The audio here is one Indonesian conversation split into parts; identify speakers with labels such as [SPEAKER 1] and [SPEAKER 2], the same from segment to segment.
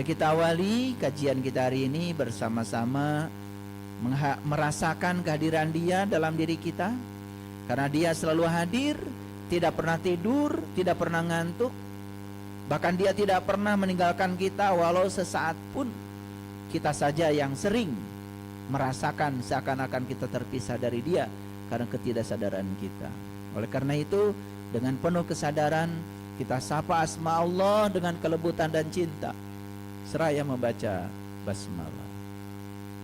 [SPEAKER 1] Mari kita awali kajian kita hari ini bersama-sama merasakan kehadiran Dia dalam diri kita. Karena Dia selalu hadir, tidak pernah tidur, tidak pernah ngantuk. Bahkan Dia tidak pernah meninggalkan kita walau sesaat pun. Kita saja yang sering merasakan seakan-akan kita terpisah dari Dia karena ketidaksadaran kita. Oleh karena itu, dengan penuh kesadaran kita sapa asma Allah dengan kelebutan dan cinta, seraya membaca basmalah.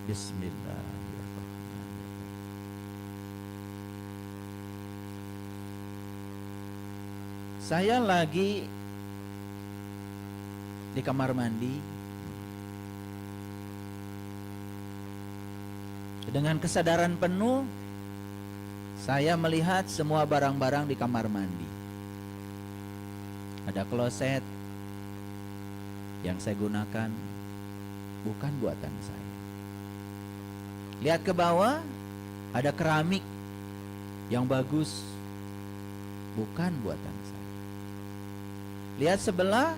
[SPEAKER 1] Bismillahirrahmanirrahim. Saya lagi di kamar mandi dengan kesadaran penuh. Saya melihat semua barang-barang di kamar mandi. Ada kloset yang saya gunakan, bukan buatan saya. Lihat ke bawah, ada keramik yang bagus, bukan buatan saya. Lihat sebelah,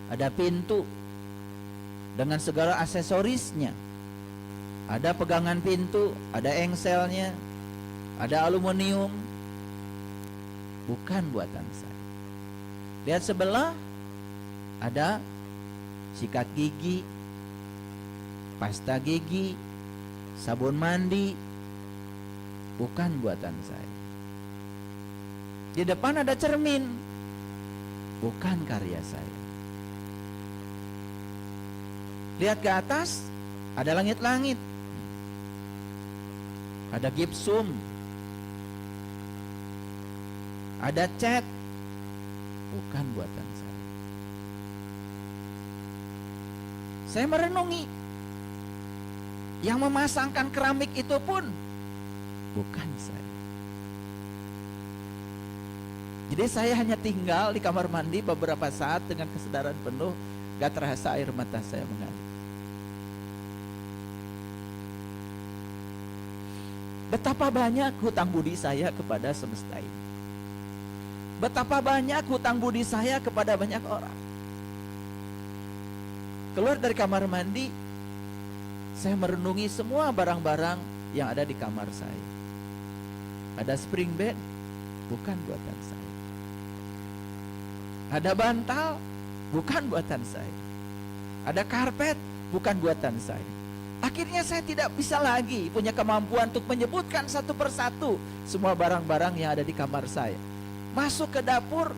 [SPEAKER 1] ada pintu dengan segala aksesorisnya. Ada pegangan pintu, ada engselnya, ada aluminium, bukan buatan saya. Lihat sebelah, ada sikat gigi, pasta gigi, sabun mandi, bukan buatan saya. Di depan ada cermin, bukan karya saya. Lihat ke atas, ada langit-langit, ada gipsum, ada cat, bukan buatan saya. Saya merenungi, yang memasangkan keramik itu pun bukan saya. Jadi saya hanya tinggal di kamar mandi beberapa saat dengan kesadaran penuh, gak terasa air mata saya mengalir. Betapa banyak hutang budi saya kepada semesta ini. Betapa banyak hutang budi saya kepada banyak orang. Keluar dari kamar mandi, saya merenungi semua barang-barang yang ada di kamar saya. Ada spring bed, bukan buatan saya. Ada bantal, bukan buatan saya. Ada karpet, bukan buatan saya. Akhirnya saya tidak bisa lagi punya kemampuan untuk menyebutkan satu persatu semua barang-barang yang ada di kamar saya. Masuk ke dapur,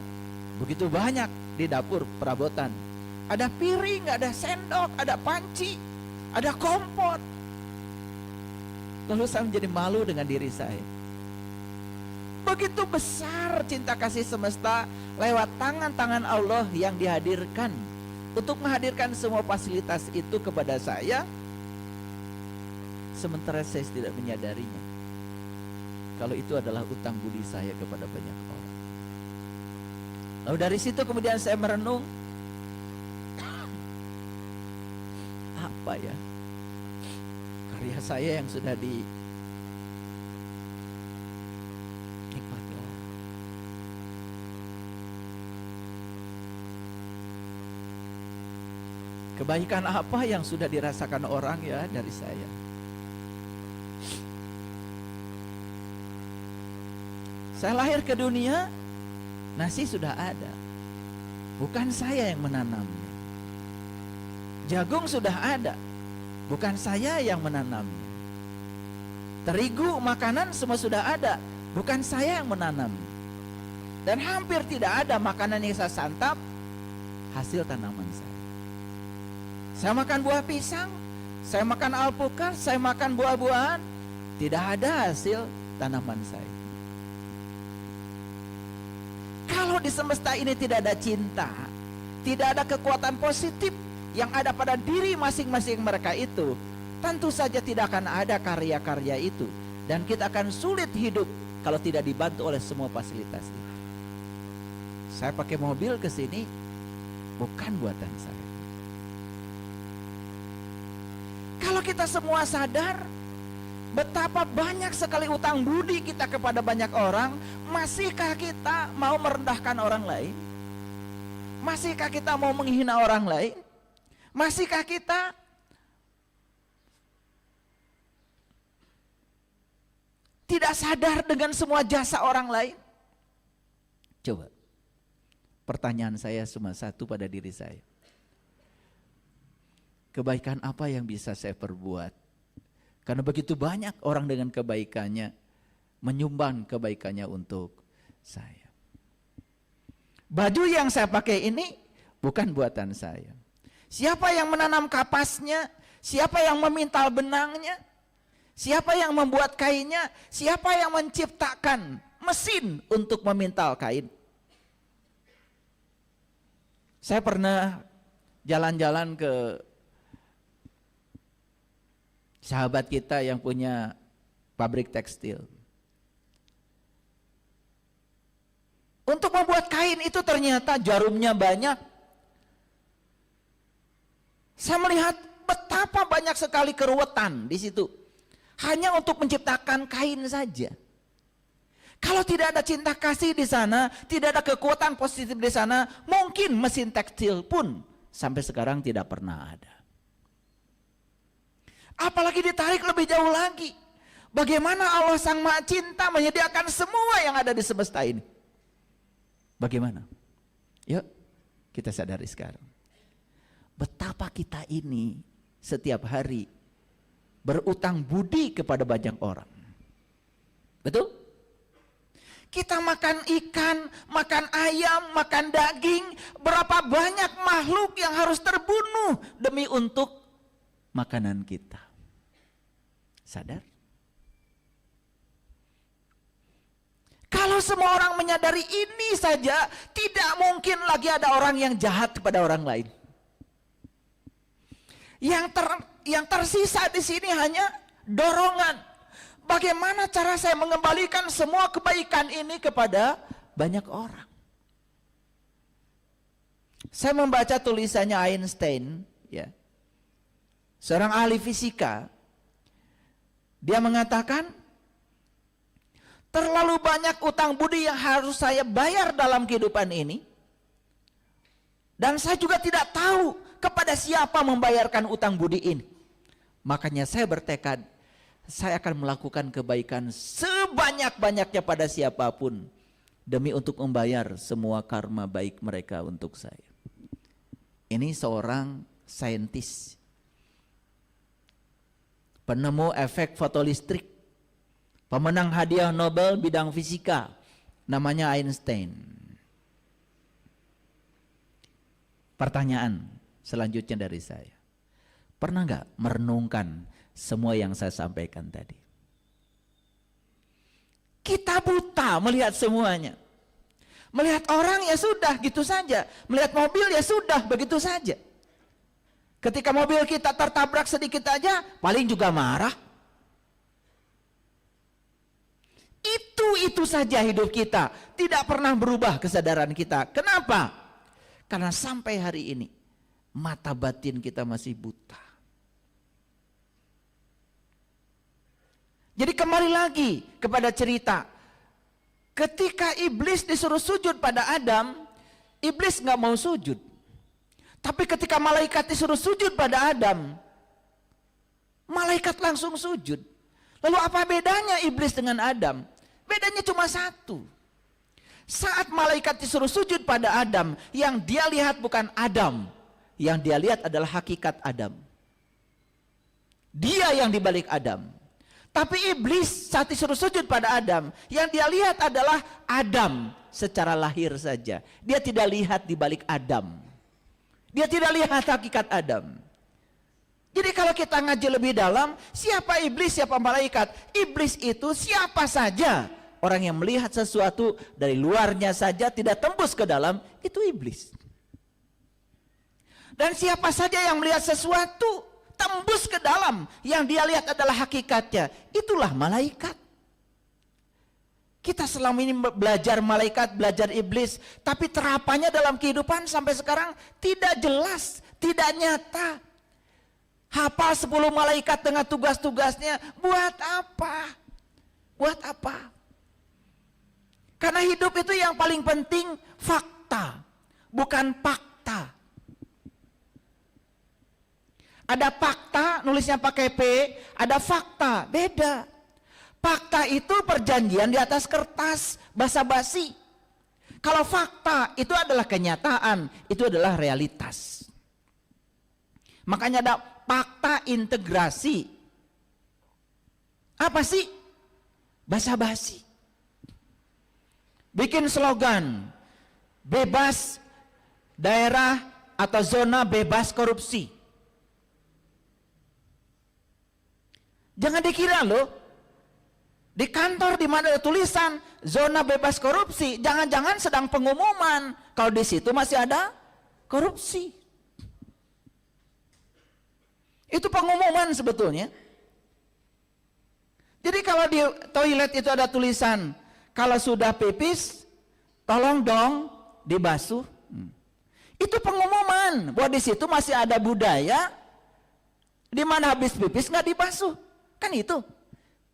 [SPEAKER 1] begitu banyak di dapur perabotan. Ada piring, ada sendok, ada panci, ada kompor. Lalu saya menjadi malu dengan diri saya. Begitu besar cinta kasih semesta lewat tangan-tangan Allah yang dihadirkan untuk menghadirkan semua fasilitas itu kepada saya, sementara saya tidak menyadarinya kalau itu adalah utang budi saya kepada banyak orang. Lalu dari situ kemudian saya merenung, apa ya karya saya yang sudah dinikmati orang. Kebaikan apa yang sudah dirasakan orang ya dari saya. Saya lahir ke dunia, nasi sudah ada, bukan saya yang menanamnya. Jagung sudah ada, bukan saya yang menanamnya. Terigu, makanan semua sudah ada, bukan saya yang menanamnya. Dan hampir tidak ada makanan yang saya santap hasil tanaman saya. Saya makan buah pisang, saya makan alpukat, saya makan buah-buahan, tidak ada hasil tanaman saya. Kalau di semesta ini tidak ada cinta, tidak ada kekuatan positif yang ada pada diri masing-masing mereka itu, tentu saja tidak akan ada karya-karya itu. Dan kita akan sulit hidup kalau tidak dibantu oleh semua fasilitas itu. Saya pakai mobil ke sini, bukan buatan saya. Kalau kita semua sadar betapa banyak sekali utang budi kita kepada banyak orang, masihkah kita mau merendahkan orang lain? Masihkah kita mau menghina orang lain? Masihkah kita tidak sadar dengan semua jasa orang lain? Coba, pertanyaan saya cuma satu pada diri saya. Kebaikan apa yang bisa saya perbuat? Karena begitu banyak orang dengan kebaikannya menyumbang kebaikannya untuk saya. Baju yang saya pakai ini bukan buatan saya. Siapa yang menanam kapasnya? Siapa yang memintal benangnya? Siapa yang membuat kainnya? Siapa yang menciptakan mesin untuk memintal kain? Saya pernah jalan-jalan ke sahabat kita yang punya pabrik tekstil. Untuk membuat kain itu ternyata jarumnya banyak. Saya melihat betapa banyak sekali keruwetan di situ. Hanya untuk menciptakan kain saja. Kalau tidak ada cinta kasih di sana, tidak ada kekuatan positif di sana, mungkin mesin tekstil pun sampai sekarang tidak pernah ada. Apalagi ditarik lebih jauh lagi. Bagaimana Allah Sang Maha Cinta menyediakan semua yang ada di semesta ini. Bagaimana? Yuk kita sadari sekarang. Betapa kita ini setiap hari berutang budi kepada banyak orang. Betul? Kita makan ikan, makan ayam, makan daging. Berapa banyak makhluk yang harus terbunuh demi untuk makanan kita. Sadar? Kalau semua orang menyadari ini saja, tidak mungkin lagi ada orang yang jahat kepada orang lain. Yang tersisa di sini hanya dorongan. Bagaimana cara saya mengembalikan semua kebaikan ini kepada banyak orang? Saya membaca tulisannya Einstein, ya, seorang ahli fisika. Dia mengatakan, terlalu banyak utang budi yang harus saya bayar dalam kehidupan ini. Dan saya juga tidak tahu kepada siapa membayarkan utang budi ini. Makanya saya bertekad, saya akan melakukan kebaikan sebanyak-banyaknya pada siapapun. Demi untuk membayar semua karma baik mereka untuk saya. Ini seorang saintis. Penemu efek fotolistrik. Pemenang hadiah Nobel bidang fisika. Namanya Einstein. Pertanyaan selanjutnya dari saya. Pernah nggak merenungkan semua yang saya sampaikan tadi? Kita buta melihat semuanya. Melihat orang ya sudah gitu saja. Melihat mobil ya sudah begitu saja. Ketika mobil kita tertabrak sedikit aja, paling juga marah. Itu saja hidup kita. Tidak pernah berubah kesadaran kita. Kenapa? Karena sampai hari ini mata batin kita masih buta. Jadi kembali lagi kepada cerita. Ketika iblis disuruh sujud pada Adam, iblis nggak mau sujud. Tapi ketika malaikat disuruh sujud pada Adam, malaikat langsung sujud. Lalu apa bedanya iblis dengan Adam? Bedanya cuma satu. Saat malaikat disuruh sujud pada Adam, yang dia lihat bukan Adam, yang dia lihat adalah hakikat Adam. Dia yang dibalik Adam. Tapi iblis saat disuruh sujud pada Adam, yang dia lihat adalah Adam secara lahir saja. Dia tidak lihat di balik Adam. Dia tidak lihat hakikat Adam. Jadi kalau kita ngaji lebih dalam, siapa iblis, siapa malaikat? Iblis itu siapa saja. Orang yang melihat sesuatu dari luarnya saja tidak tembus ke dalam, itu iblis. Dan siapa saja yang melihat sesuatu tembus ke dalam, yang dia lihat adalah hakikatnya, itulah malaikat. Kita selama ini belajar malaikat, belajar iblis, tapi terapannya dalam kehidupan sampai sekarang tidak jelas, tidak nyata. Hafal 10 malaikat dengan tugas-tugasnya, buat apa? Buat apa? Karena hidup itu yang paling penting fakta, bukan fakta. Ada fakta, nulisnya pakai P, ada fakta, beda. Fakta itu perjanjian di atas kertas, basa-basi. Kalau fakta itu adalah kenyataan, itu adalah realitas. Makanya ada fakta integrasi. Apa sih? Basa-basi. Bikin slogan, bebas daerah atau zona bebas korupsi. Jangan dikira loh, di kantor di mana ada tulisan zona bebas korupsi, jangan-jangan sedang pengumuman kalau di situ masih ada korupsi. Itu pengumuman sebetulnya. Jadi kalau di toilet itu ada tulisan, kalau sudah pipis, tolong dong dibasuh. Itu pengumuman bahwa di situ masih ada budaya di mana habis pipis nggak dibasuh. Kan itu.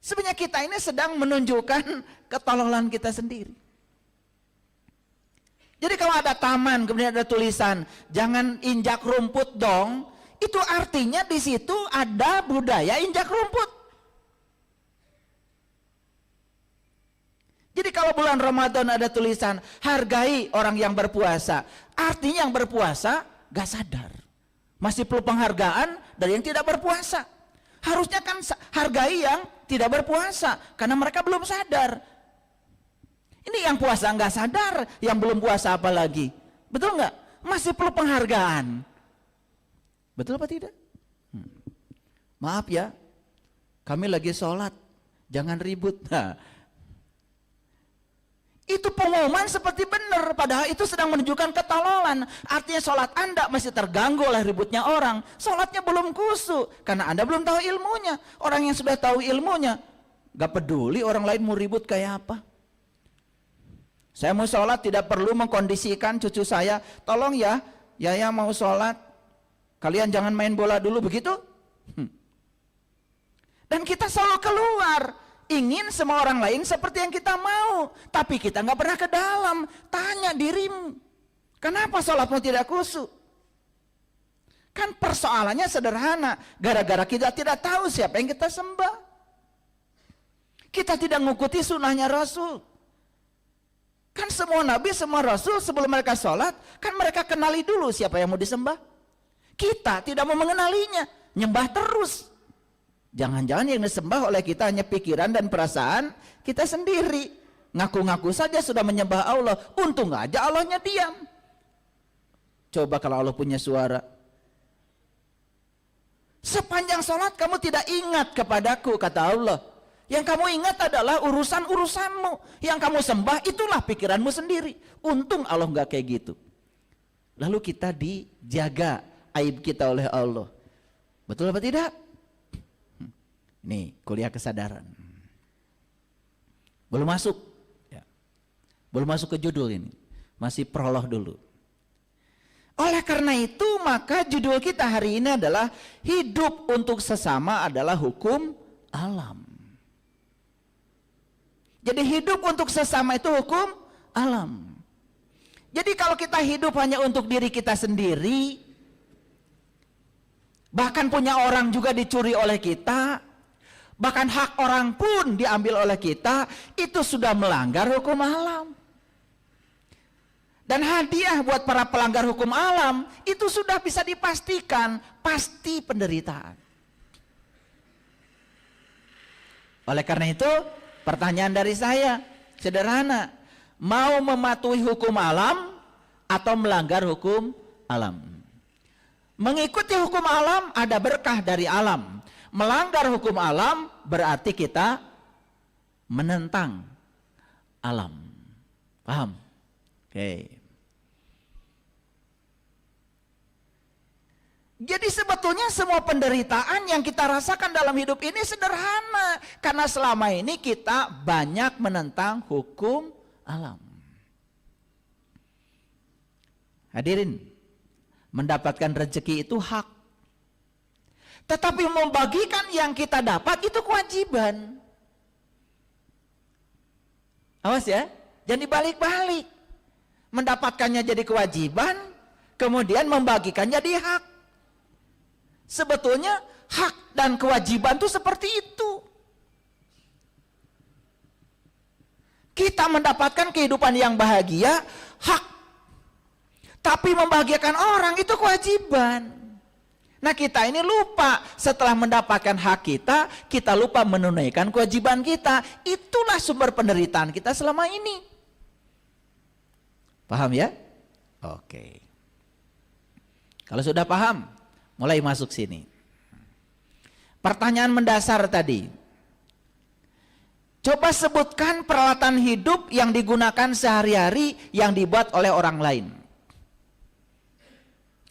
[SPEAKER 1] Sebenarnya kita ini sedang menunjukkan ketololan kita sendiri. Jadi kalau ada taman kemudian ada tulisan jangan injak rumput dong, itu artinya di situ ada budaya injak rumput. Jadi kalau bulan Ramadan ada tulisan hargai orang yang berpuasa, artinya yang berpuasa gak sadar, masih perlu penghargaan dari yang tidak berpuasa. Harusnya kan hargai yang tidak berpuasa karena mereka belum sadar. Ini yang puasa nggak sadar, yang belum puasa apalagi, betul nggak? Masih perlu penghargaan, betul apa tidak? Maaf ya, kami lagi sholat, jangan ribut. Nah, itu pengumuman seperti benar, padahal itu sedang menunjukkan ketololan. Artinya sholat Anda masih terganggu oleh ributnya orang. Sholatnya belum khusyuk, karena Anda belum tahu ilmunya. Orang yang sudah tahu ilmunya, gak peduli orang lain mau ribut kayak apa. Saya mau sholat tidak perlu mengkondisikan cucu saya, tolong ya, Yaya mau sholat, kalian jangan main bola dulu, begitu? Dan kita selalu keluar, ingin semua orang lain seperti yang kita mau, tapi kita nggak pernah ke dalam. Tanya dirimu, kenapa sholatmu tidak khusyuk? Kan persoalannya sederhana, gara-gara kita tidak tahu siapa yang kita sembah. Kita tidak mengikuti sunnahnya Rasul. Kan semua nabi, semua rasul sebelum mereka sholat, kan mereka kenali dulu siapa yang mau disembah. Kita tidak mau mengenalinya, nyembah terus. Jangan-jangan yang disembah oleh kita hanya pikiran dan perasaan kita sendiri. Ngaku-ngaku saja sudah menyembah Allah, untung aja Allahnya diam. Coba kalau Allah punya suara. Sepanjang sholat kamu tidak ingat kepadaku, kata Allah. Yang kamu ingat adalah urusan-urusanmu. Yang kamu sembah itulah pikiranmu sendiri. Untung Allah nggak kayak gitu. Lalu kita dijaga aib kita oleh Allah. Betul apa tidak? Nih, kuliah kesadaran. Belum masuk. Ya. Belum masuk ke judul ini. Masih prolog dulu. Oleh karena itu, maka judul kita hari ini adalah hidup untuk sesama adalah hukum alam. Jadi hidup untuk sesama itu hukum alam. Jadi kalau kita hidup hanya untuk diri kita sendiri, bahkan punya orang juga dicuri oleh kita, bahkan hak orang pun diambil oleh kita, itu sudah melanggar hukum alam. Dan hadiah buat para pelanggar hukum alam, itu sudah bisa dipastikan, pasti penderitaan. Oleh karena itu, pertanyaan dari saya, sederhana, mau mematuhi hukum alam atau melanggar hukum alam? Mengikuti hukum alam ada berkah dari alam. Melanggar hukum alam berarti kita menentang alam. Paham? Oke. Jadi sebetulnya semua penderitaan yang kita rasakan dalam hidup ini sederhana. Karena selama ini kita banyak menentang hukum alam. Hadirin, mendapatkan rezeki itu hak. Tetapi membagikan yang kita dapat itu kewajiban. Awas ya, jangan dibalik-balik. Mendapatkannya jadi kewajiban, kemudian membagikan jadi hak. Sebetulnya hak dan kewajiban itu seperti itu. Kita mendapatkan kehidupan yang bahagia, hak. Tapi membahagiakan orang itu kewajiban. Nah kita ini lupa, setelah mendapatkan hak kita lupa menunaikan kewajiban kita. Itulah sumber penderitaan kita selama ini. Paham ya? Oke. Kalau sudah paham, mulai masuk sini. Pertanyaan mendasar tadi. Coba sebutkan peralatan hidup yang digunakan sehari-hari yang dibuat oleh orang lain.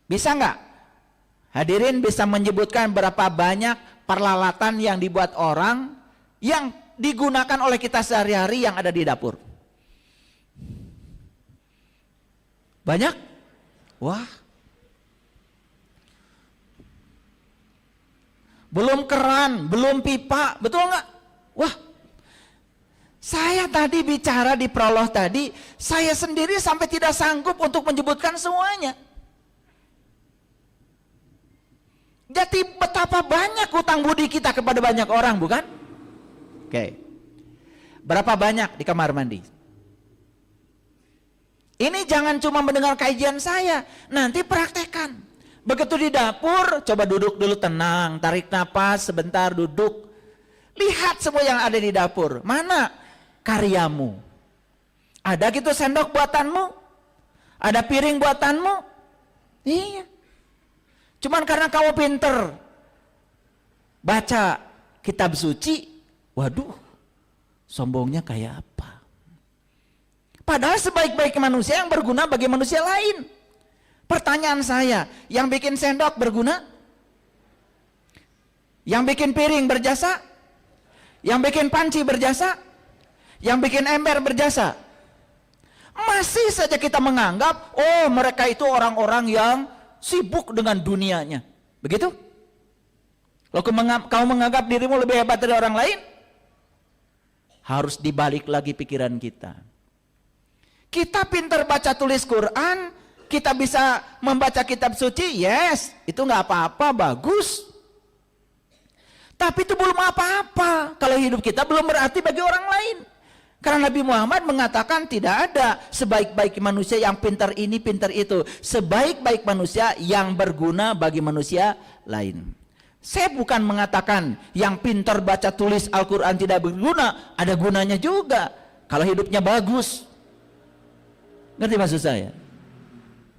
[SPEAKER 1] Bisa nggak? Hadirin bisa menyebutkan berapa banyak peralatan yang dibuat orang yang digunakan oleh kita sehari-hari yang ada di dapur? Banyak? Wah. Belum keran, belum pipa, betul nggak? Wah. Saya tadi bicara di prolog tadi, saya sendiri sampai tidak sanggup untuk menyebutkan semuanya. Jadi betapa banyak hutang budi kita kepada banyak orang, bukan? Oke. Berapa banyak di kamar mandi? Ini jangan cuma mendengar kajian saya, nanti praktekkan. Begitu di dapur, coba duduk dulu tenang, tarik napas sebentar, duduk. Lihat semua yang ada di dapur. Mana karyamu? Ada gitu sendok buatanmu? Ada piring buatanmu? Iya. Cuman karena kamu pinter baca kitab suci, waduh, sombongnya kayak apa? Padahal sebaik-baik manusia yang berguna bagi manusia lain. Pertanyaan saya, yang bikin sendok berguna? Yang bikin piring berjasa? Yang bikin panci berjasa? Yang bikin ember berjasa? Masih saja kita menganggap, oh mereka itu orang-orang yang sibuk dengan dunianya. Begitu? Kalau kamu menganggap dirimu lebih hebat dari orang lain, harus dibalik lagi pikiran kita. Kita pintar baca tulis Quran, kita bisa membaca kitab suci, yes, itu nggak apa-apa, bagus. Tapi itu belum apa-apa kalau hidup kita belum berarti bagi orang lain. Karena Nabi Muhammad mengatakan tidak ada sebaik-baik manusia yang pintar ini, pintar itu. Sebaik-baik manusia yang berguna bagi manusia lain. Saya bukan mengatakan yang pintar baca tulis Al-Quran tidak berguna. Ada gunanya juga kalau hidupnya bagus. Ngerti maksud saya?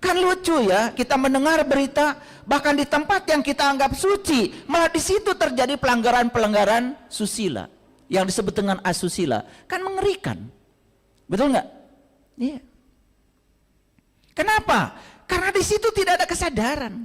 [SPEAKER 1] Kan lucu ya, kita mendengar berita bahkan di tempat yang kita anggap suci, malah di situ terjadi pelanggaran-pelanggaran susila. Yang disebut dengan asusila, kan mengerikan, betul nggak? Iya. Kenapa? Karena di situ tidak ada kesadaran.